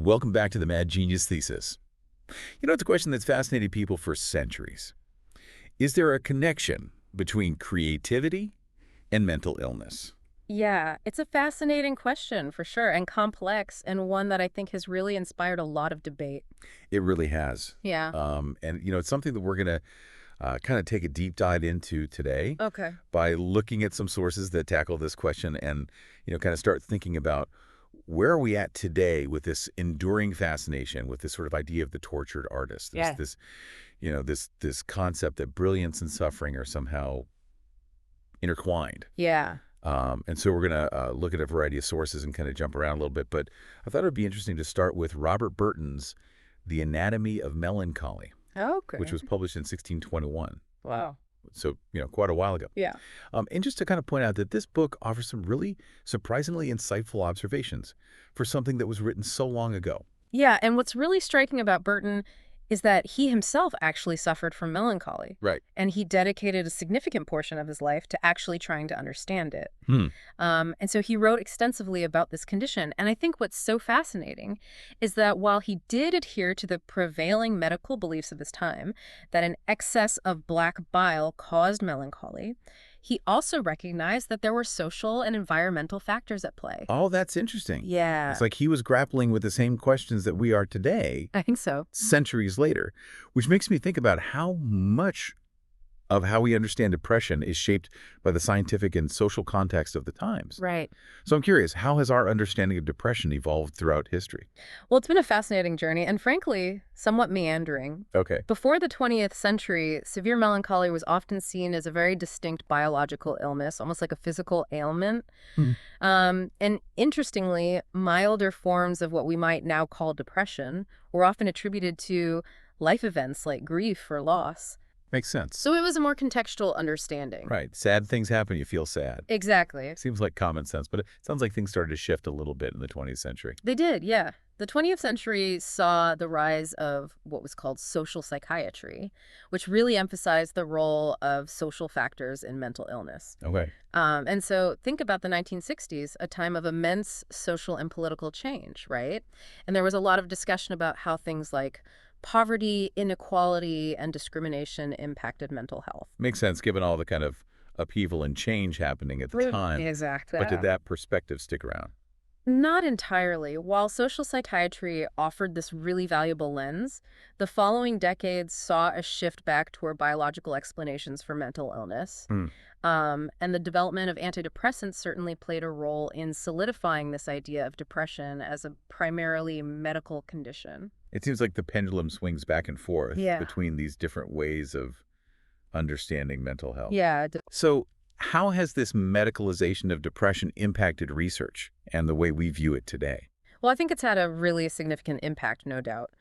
Welcome back to the Mad Genius Thesis. It's a question that's fascinated people for centuries. Is there a connection between creativity and mental illness? Yeah, it's a fascinating question for sure, and complex, and one that I think has really inspired a lot of debate. It really has. Yeah. It's something that we're going to kind of take a deep dive into today Okay. by looking at some sources that tackle this question and, kind of start thinking about where are we at today with this enduring fascination with this sort of idea of the tortured artist. Yeah. This concept that brilliance and suffering are somehow intertwined. Yeah. And so we're going to look at a variety of sources and kind of jump around a little bit. But I thought it would be interesting to start with Robert Burton's The Anatomy of Melancholy, Okay. which was published in 1621. Wow. So, quite a while ago. Yeah. And just to kind of point out that this book offers some really surprisingly insightful observations for something that was written so long ago. Yeah, and what's really striking about Burton is that he himself actually suffered from melancholy. Right. And he dedicated a significant portion of his life to actually trying to understand it. And so he wrote extensively about this condition. And I think what's so fascinating is that while he did adhere to the prevailing medical beliefs of his time, that an excess of black bile caused melancholy, he also recognized that there were social and environmental factors at play. Oh, that's interesting. Yeah. It's like he was grappling with the same questions that we are today, I think so. centuries later, which makes me think about how much of how we understand depression is shaped by the scientific and social context of the times. Right. So I'm curious, how has our understanding of depression evolved throughout history? Well, it's been a fascinating journey and, frankly, somewhat meandering. Okay. Before the 20th century, severe melancholy was often seen as a very distinct biological illness, almost like a physical ailment. And interestingly, milder forms of what we might now call depression were often attributed to life events like grief or loss. Makes sense. So it was a more contextual understanding. Right. Sad things happen, you feel sad. Exactly. Seems like common sense, but it sounds like things started to shift a little bit in the 20th century. They did, yeah. The 20th century saw the rise of what was called social psychiatry, which really emphasized the role of social factors in mental illness. Okay. And so think about the 1960s, a time of immense social and political change, right? And there was a lot of discussion about how things like poverty, inequality, and discrimination impacted mental health. Makes sense, given all the kind of upheaval and change happening at the time. Exactly. But did that perspective stick around? Not entirely. While social psychiatry offered this really valuable lens, the following decades saw a shift back toward biological explanations for mental illness. And the development of antidepressants certainly played a role in solidifying this idea of depression as a primarily medical condition. It seems like the pendulum swings back and forth Yeah. between these different ways of understanding mental health. Yeah. So how has this medicalization of depression impacted research and the way we view it today? Well, I think it's had a really significant impact, no doubt.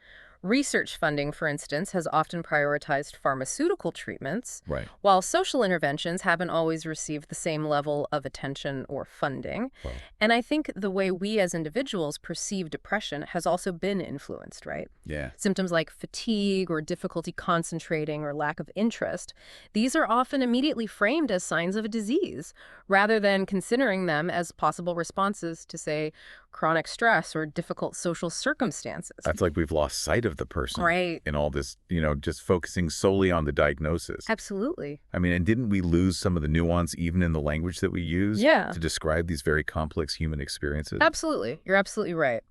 Research funding, for instance, has often prioritized pharmaceutical treatments, Right. while social interventions haven't always received the same level of attention or funding. Well, And I think the way we as individuals perceive depression has also been influenced, right? yeah. Symptoms like fatigue or difficulty concentrating or lack of interest, these are often immediately framed as signs of a disease, rather than considering them as possible responses to, say, chronic stress or difficult social circumstances. That's like we've lost sight of the person Right. in all this, just focusing solely on the diagnosis. Absolutely. I mean, and didn't we lose some of the nuance even in the language that we use Yeah. to describe these very complex human experiences? Absolutely. You're absolutely right.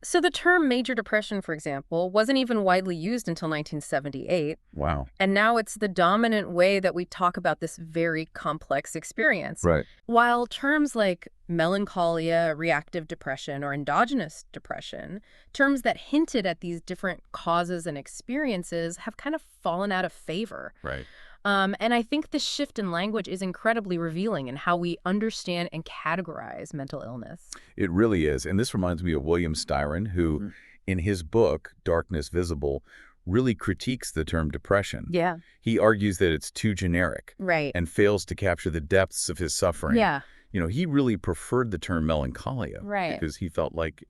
So the term major depression, for example, wasn't even widely used until 1978. Wow. And now it's the dominant way that we talk about this very complex experience. Right. While terms like melancholia, reactive depression, or endogenous depression, terms that hinted at these different causes and experiences, have kind of fallen out of favor. Right. And I think this shift in language is incredibly revealing in how we understand and categorize mental illness. It really is. And this reminds me of William Styron, who, in his book, Darkness Visible, really critiques the term depression. Yeah. He argues that it's too generic Right. and fails to capture the depths of his suffering. Yeah. He really preferred the term melancholia Right. because he felt like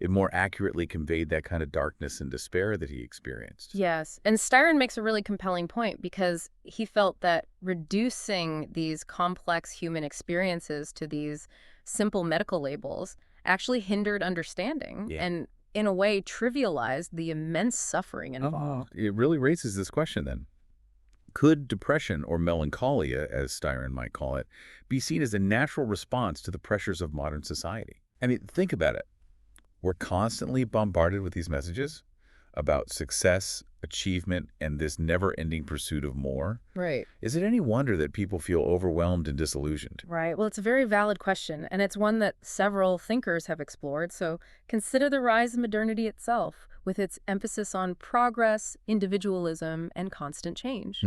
it more accurately conveyed that kind of darkness and despair that he experienced. Yes. And Styron makes a really compelling point because he felt that reducing these complex human experiences to these simple medical labels actually hindered understanding. Yeah. And in a way, trivialized the immense suffering involved. It really raises this question then. Could depression, or melancholia, as Styron might call it, be seen as a natural response to the pressures of modern society? I mean, think about it. We're constantly bombarded with these messages about success, achievement, and this never-ending pursuit of more. Right. Is it any wonder that people feel overwhelmed and disillusioned? Right. Well, it's a very valid question, and it's one that several thinkers have explored. So consider the rise of modernity itself, with its emphasis on progress, individualism, and constant change.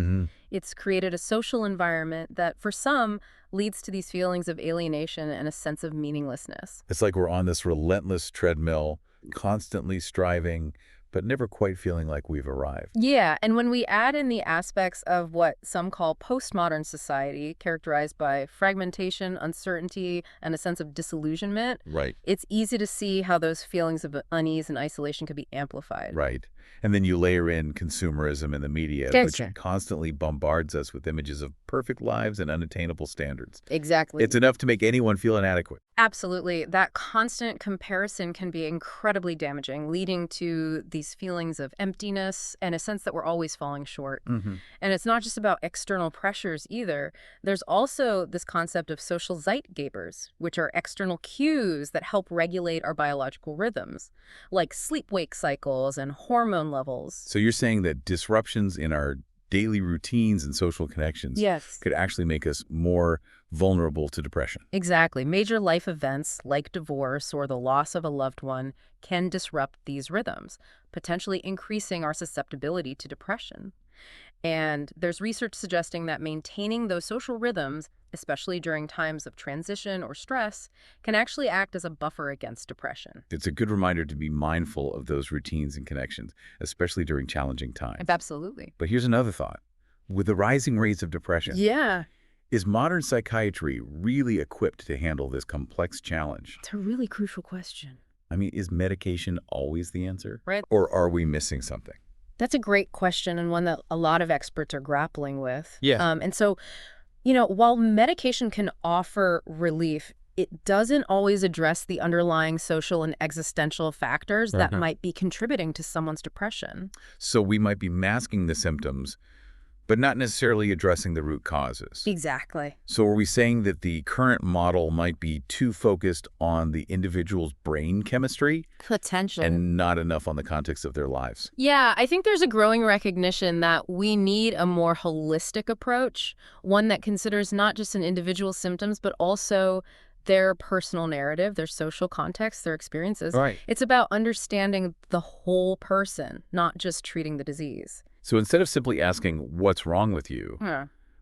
It's created a social environment that, for some, leads to these feelings of alienation and a sense of meaninglessness. It's like we're on this relentless treadmill, constantly striving, but never quite feeling like we've arrived. Yeah, and when we add in the aspects of what some call postmodern society, characterized by fragmentation, uncertainty, and a sense of disillusionment, Right. it's easy to see how those feelings of unease and isolation could be amplified. Right. And then you layer in consumerism and the media, which constantly bombards us with images of perfect lives and unattainable standards. Exactly. It's enough to make anyone feel inadequate. Absolutely. That constant comparison can be incredibly damaging, leading to these feelings of emptiness and a sense that we're always falling short. And it's not just about external pressures either. There's also this concept of social zeitgebers, which are external cues that help regulate our biological rhythms, like sleep-wake cycles and hormone levels. So you're saying that disruptions in our daily routines and social connections could actually make us more vulnerable to depression. Exactly. Major life events like divorce or the loss of a loved one can disrupt these rhythms, potentially increasing our susceptibility to depression. And there's research suggesting that maintaining those social rhythms, especially during times of transition or stress, can actually act as a buffer against depression. It's a good reminder to be mindful of those routines and connections, especially during challenging times. Absolutely. But here's another thought. With the rising rates of depression, is modern psychiatry really equipped to handle this complex challenge? It's a really crucial question. I mean, is medication always the answer? Right. Or are we missing something? That's a great question, and one that a lot of experts are grappling with. Yeah. And so, while medication can offer relief, it doesn't always address the underlying social and existential factors that might be contributing to someone's depression. So we might be masking the symptoms, but not necessarily addressing the root causes. Exactly. So are we saying that the current model might be too focused on the individual's brain chemistry? Potentially. And not enough on the context of their lives? Yeah, I think there's a growing recognition that we need a more holistic approach, one that considers not just an individual's symptoms, but also their personal narrative, their social context, their experiences. Right. It's about understanding the whole person, not just treating the disease. So instead of simply asking, what's wrong with you,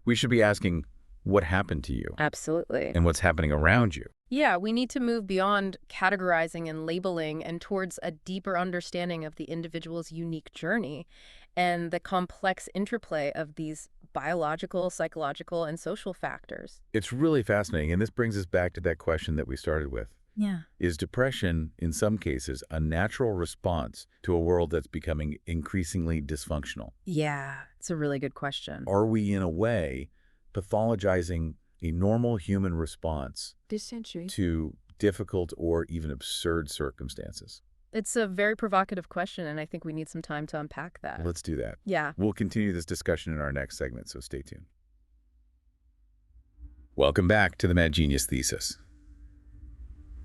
we should be asking, what happened to you? Absolutely. And what's happening around you? Yeah, we need to move beyond categorizing and labeling and towards a deeper understanding of the individual's unique journey and the complex interplay of these biological, psychological, and social factors. It's really fascinating, and this brings us back to that question that we started with. Yeah. Is depression, in some cases, a natural response to a world that's becoming increasingly dysfunctional? Yeah, it's a really good question. Are we, in a way, pathologizing a normal human response This century to difficult or even absurd circumstances? It's a very provocative question, and I think we need some time to unpack that. Let's do that. Yeah. We'll continue this discussion in our next segment, so stay tuned. Welcome back to the Mad Genius Thesis.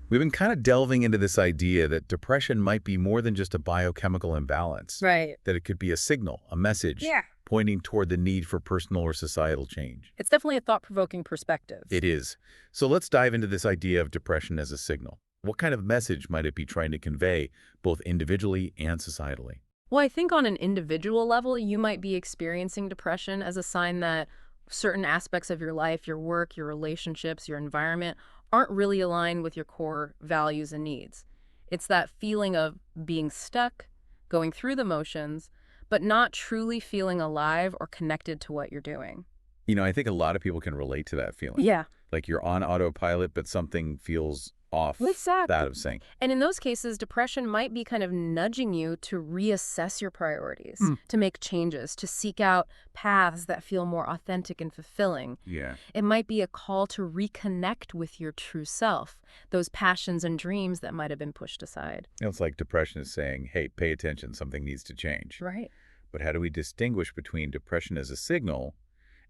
We've been kind of delving into this idea that depression might be more than just a biochemical imbalance. Right. That it could be a signal, a message, pointing toward the need for personal or societal change. It's definitely a thought-provoking perspective. It is. So let's dive into this idea of depression as a signal. What kind of message might it be trying to convey, both individually and societally? Well, I think on an individual level, you might be experiencing depression as a sign that certain aspects of your life, your work, your relationships, your environment, aren't really aligned with your core values and needs. It's that feeling of being stuck, going through the motions, but not truly feeling alive or connected to what you're doing. You know, I think a lot of people can relate to that feeling. Yeah. Like you're on autopilot, but something feels off Exactly. that of saying. And in those cases, depression might be kind of nudging you to reassess your priorities, to make changes, to seek out paths that feel more authentic and fulfilling. Yeah. It might be a call to reconnect with your true self, those passions and dreams that might have been pushed aside. It's like depression is saying, hey, pay attention, something needs to change. Right. But how do we distinguish between depression as a signal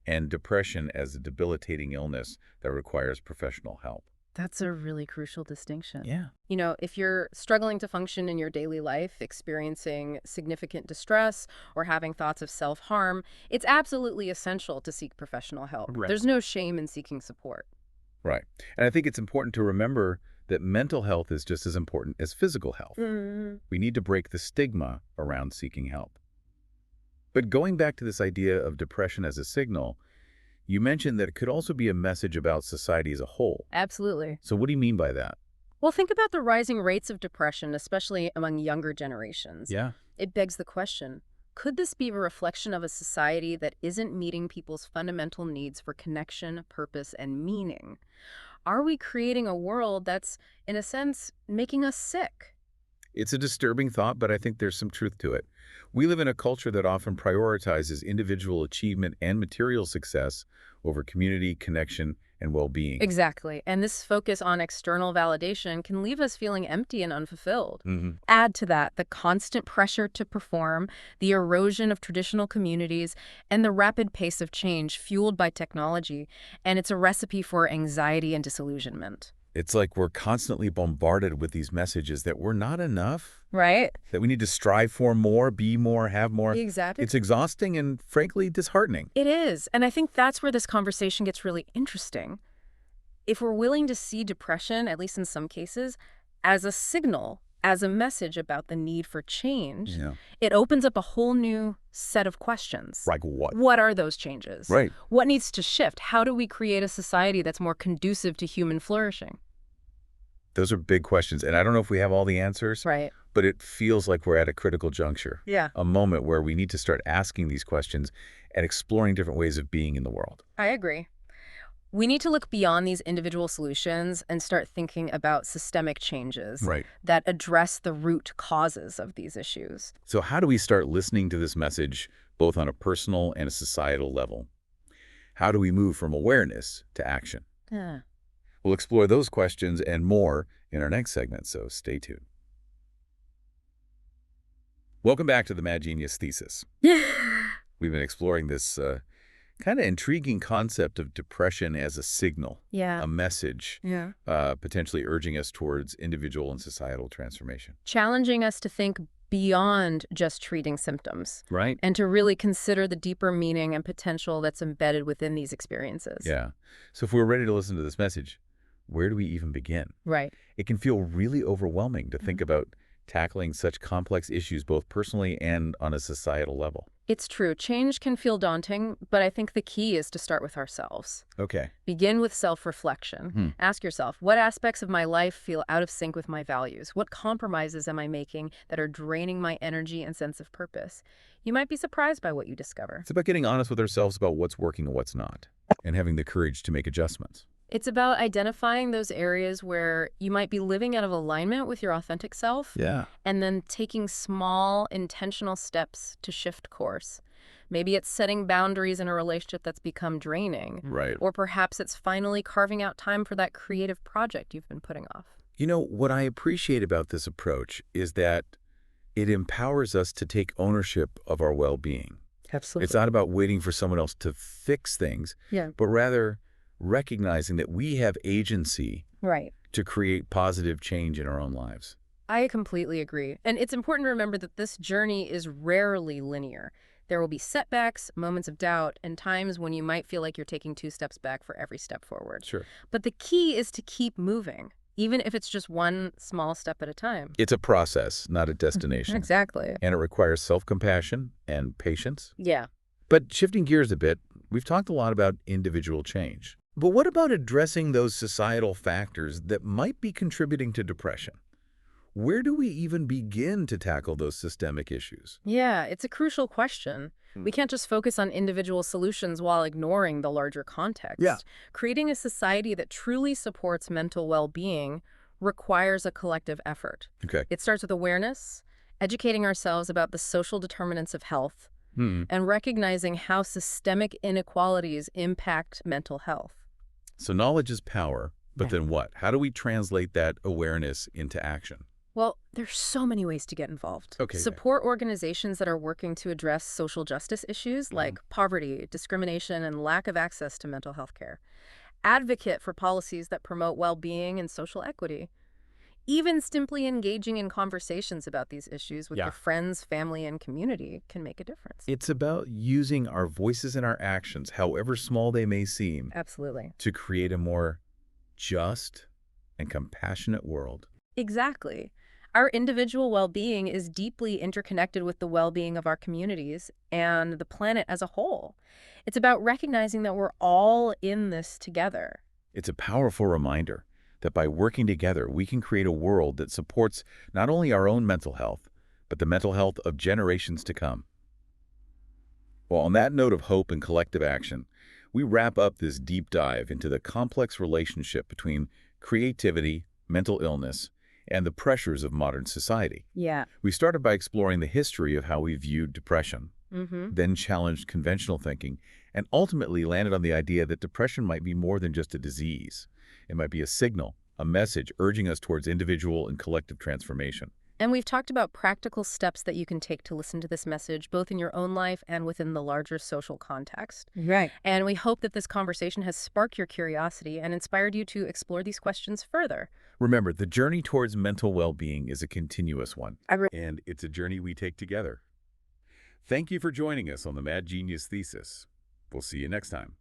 and depression as a debilitating illness that requires professional help? That's a really crucial distinction. Yeah. You know, if you're struggling to function in your daily life, experiencing significant distress, or having thoughts of self-harm, it's absolutely essential to seek professional help. Right. There's no shame in seeking support. Right. And I think it's important to remember that mental health is just as important as physical health. We need to break the stigma around seeking help. But going back to this idea of depression as a signal, you mentioned that it could also be a message about society as a whole. Absolutely. So what do you mean by that? Well, think about the rising rates of depression, especially among younger generations. Yeah. It begs the question, could this be a reflection of a society that isn't meeting people's fundamental needs for connection, purpose, and meaning? Are we creating a world that's, in a sense, making us sick? It's a disturbing thought, but I think there's some truth to it. We live in a culture that often prioritizes individual achievement and material success over community, connection, and well-being. Exactly. And this focus on external validation can leave us feeling empty and unfulfilled. Add to that the constant pressure to perform, the erosion of traditional communities, and the rapid pace of change fueled by technology, and it's a recipe for anxiety and disillusionment. It's like we're constantly bombarded with these messages that we're not enough, Right? that we need to strive for more, be more, have more. Exactly. It's exhausting and, frankly, disheartening. It is. And I think that's where this conversation gets really interesting. If we're willing to see depression, at least in some cases, as a signal, as a message about the need for change, it opens up a whole new set of questions. Like what? What are those changes? Right. What needs to shift? How do we create a society that's more conducive to human flourishing? Those are big questions, and I don't know if we have all the answers, Right. but it feels like we're at a critical juncture. Yeah. A moment where we need to start asking these questions and exploring different ways of being in the world. I agree. We need to look beyond these individual solutions and start thinking about systemic changes that address the root causes of these issues. So how do we start listening to this message both on a personal and a societal level? How do we move from awareness to action? Yeah. We'll explore those questions and more in our next segment, so stay tuned. Welcome back to the Mad Genius Thesis. We've been exploring this kind of intriguing concept of depression as a signal, a message, potentially urging us towards individual and societal transformation. Challenging us to think beyond just treating symptoms. Right. And to really consider the deeper meaning and potential that's embedded within these experiences. Yeah. So if we're ready to listen to this message, where do we even begin? Right. It can feel really overwhelming to think about tackling such complex issues both personally and on a societal level. It's true. Change can feel daunting, but I think the key is to start with ourselves. Okay. Begin with self-reflection. Ask yourself, what aspects of my life feel out of sync with my values? What compromises am I making that are draining my energy and sense of purpose? You might be surprised by what you discover. It's about getting honest with ourselves about what's working and what's not, and having the courage to make adjustments. It's about identifying those areas where you might be living out of alignment with your authentic self. Yeah. And then taking small, intentional steps to shift course. Maybe it's setting boundaries in a relationship that's become draining. Right. Or perhaps it's finally carving out time for that creative project you've been putting off. You know, what I appreciate about this approach is that it empowers us to take ownership of our well-being. Absolutely. It's not about waiting for someone else to fix things, but rather recognizing that we have agency to create positive change in our own lives. I completely agree. And it's important to remember that this journey is rarely linear. There will be setbacks, moments of doubt, and times when you might feel like you're taking 2 steps back for every step forward. Sure. But the key is to keep moving, even if it's just one small step at a time. It's a process, not a destination. Exactly. And it requires self-compassion and patience. Yeah. But shifting gears a bit, we've talked a lot about individual change. But what about addressing those societal factors that might be contributing to depression? Where do we even begin to tackle those systemic issues? Yeah, it's a crucial question. We can't just focus on individual solutions while ignoring the larger context. Yeah. Creating a society that truly supports mental well-being requires a collective effort. Okay. It starts with awareness, educating ourselves about the social determinants of health, and recognizing how systemic inequalities impact mental health. So knowledge is power, but then what? How do we translate that awareness into action? Well, there's so many ways to get involved. Okay. Support organizations that are working to address social justice issues like poverty, discrimination, and lack of access to mental health care. Advocate for policies that promote well-being and social equity. Even simply engaging in conversations about these issues with your friends, family, and community can make a difference. It's about using our voices and our actions, however small they may seem, Absolutely. to create a more just and compassionate world. Exactly. Our individual well-being is deeply interconnected with the well-being of our communities and the planet as a whole. It's about recognizing that we're all in this together. It's a powerful reminder that by working together, we can create a world that supports not only our own mental health, but the mental health of generations to come. Well, on that note of hope and collective action, we wrap up this deep dive into the complex relationship between creativity, mental illness, and the pressures of modern society. Yeah. We started by exploring the history of how we viewed depression, then challenged conventional thinking, and ultimately landed on the idea that depression might be more than just a disease. It might be a signal, a message urging us towards individual and collective transformation. And we've talked about practical steps that you can take to listen to this message, both in your own life and within the larger social context. Right. And we hope that this conversation has sparked your curiosity and inspired you to explore these questions further. Remember, the journey towards mental well-being is a continuous one, and it's a journey we take together. Thank you for joining us on the Mad Genius Thesis. We'll see you next time.